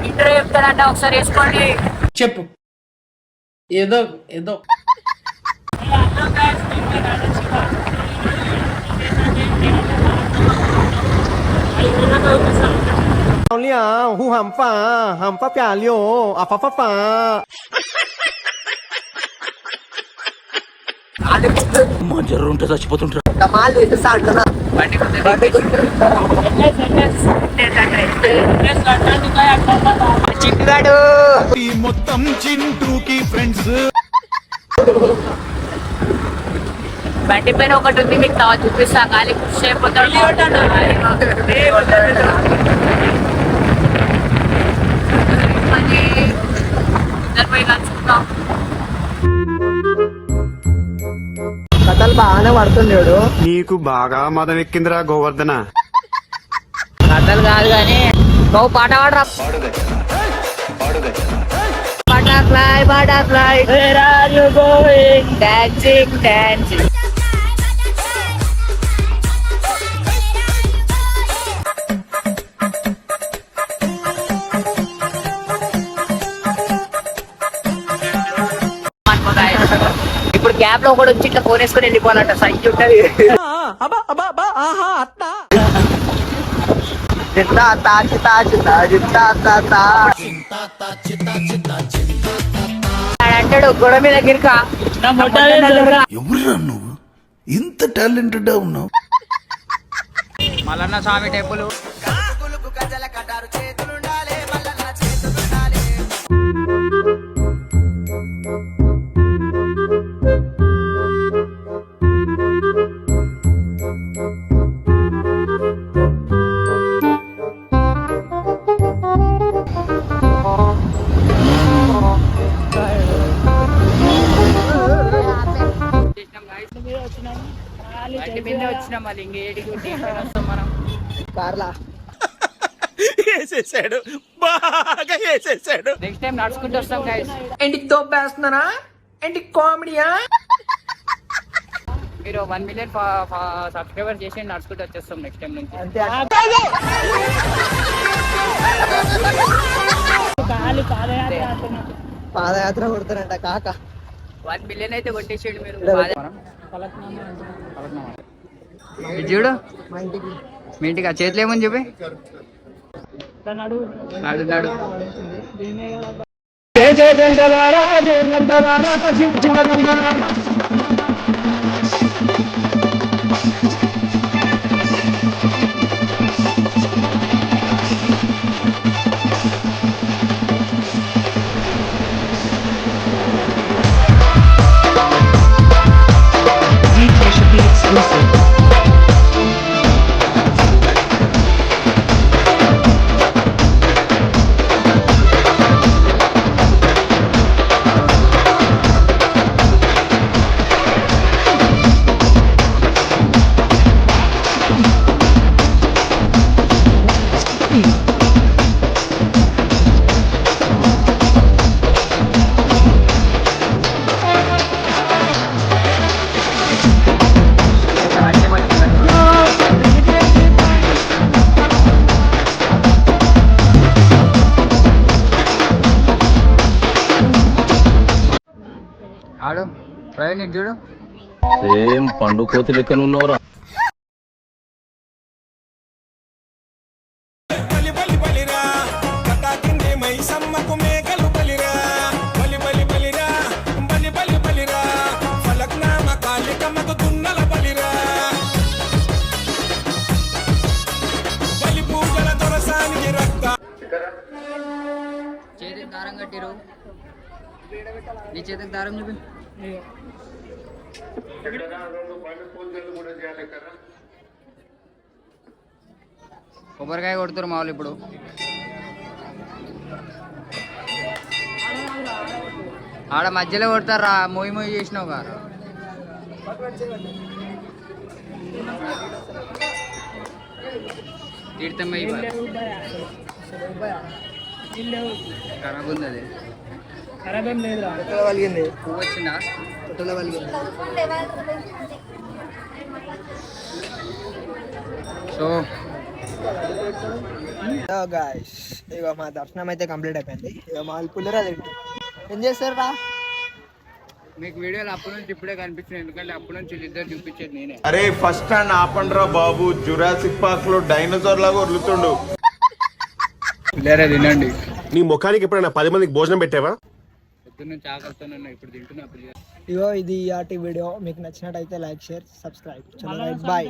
Interview చెప్తారంట, ఒకసారి వేసుకోండి. చెప్పు. ఏదో ఏదో హూ హంపా హంపా ప్యాలియో అఫఫా జర్రుంటే చచ్చిపోతుంటారు. చింటుగాడు మొత్తం చింటూకి ఫ్రెండ్స్. బండి పైన ఒకటి ఉంది, మీకు తావ చూపిస్తా. ఖాళీ కృషి అయిపోతాడు. కథలు బాగానే పడుతుండేడు. నీకు బాగా మదం ఎక్కిందిరా గోవర్ధన. కథలు కాదు కానీ బాబు పాట పాడరా. Butterfly butterfly where are you going dancing dancing. ఇప్పుడు గ్యాప్ లో ఒకటి వచ్చి ఇట్లా ఫోన్ వేసుకొని వెళ్ళిపోవాలంట. సైజ్ ఉంటది. అంటాడు గొడవ మీద గిరిక. ఎవరురా నువ్వు ఇంత టాలెంటెడ్ ఉన్నావు? మల్లన్న స్వామి టెంపుల్. వచ్చినాం మళ్ళీ ఇంకేడికి వస్తాం మనం కార్లా వేసేసాడు, బాగా వేసేసాడు. నెక్స్ట్ టైం నడుచుకుంటూ వస్తాం గైస్. ఏంటి తోపేస్తున్నారా? ఏంటి కామెడీయా? మీరు 1 million సబ్స్క్రైబర్ చేసి నడుచుకుంటూ వచ్చేస్తాం నెక్స్ట్ టైం నుంచి. పాదయాత్ర కొడతారంట కాక. 1 million అయితే కొట్టేసేయండి మీరు. చూడు మీ ఇంటికి ఆ చేతులు ఏమని చెప్పి నడు నడు. ఆడు ప్రవీణ్ చూడు, సేమ్ పండు కోతి లెక్కన ఉన్నవరా. చేతికి దారం కట్టిరు. నీ చేతికి దారం చూపి. కొబ్బరికాయ కొడుతురు మామూలు. ఇప్పుడు ఆడ మధ్యలో కొడతారా? మొయ్యి మొయ్యి చేసినావు కదా. తీర్థం ఖరాబ్ ఉంది. అది ఖరాబ్ ఏం లేదు. పువ్వు వచ్చిందా? సో guys ఇక మా దర్శనం అయితే కంప్లీట్ అయిపోయింది. ఇక మా పుల్లరా ఏం చేస్తారు రా? మీకు వీడియోలు అప్పటి నుంచి ఇప్పుడే కనిపించింది, ఎందుకంటే అప్పటి నుంచి ఇద్దరు చూపించేది నేనే. అరే ఫస్ట్ స్టాండ్ ఆపండ్రా బాబు, జురాసిక్ పార్క్ లో డైనోసార్ లాగా వదులుతుండు. లేరా తినండి. నీ ముఖానికి ఎప్పుడైనా 10 మందికి భోజనం పెట్టావా? పొద్దున్న నుంచి ఆకలితోనే ఇప్పుడు తింటున్నా. ఇగో ఇది ఇయాటి వీడియో. మీకు నచ్చినట్టయితే లైక్, షేర్, సబ్స్క్రైబ్. చలో రైట్, బాయ్.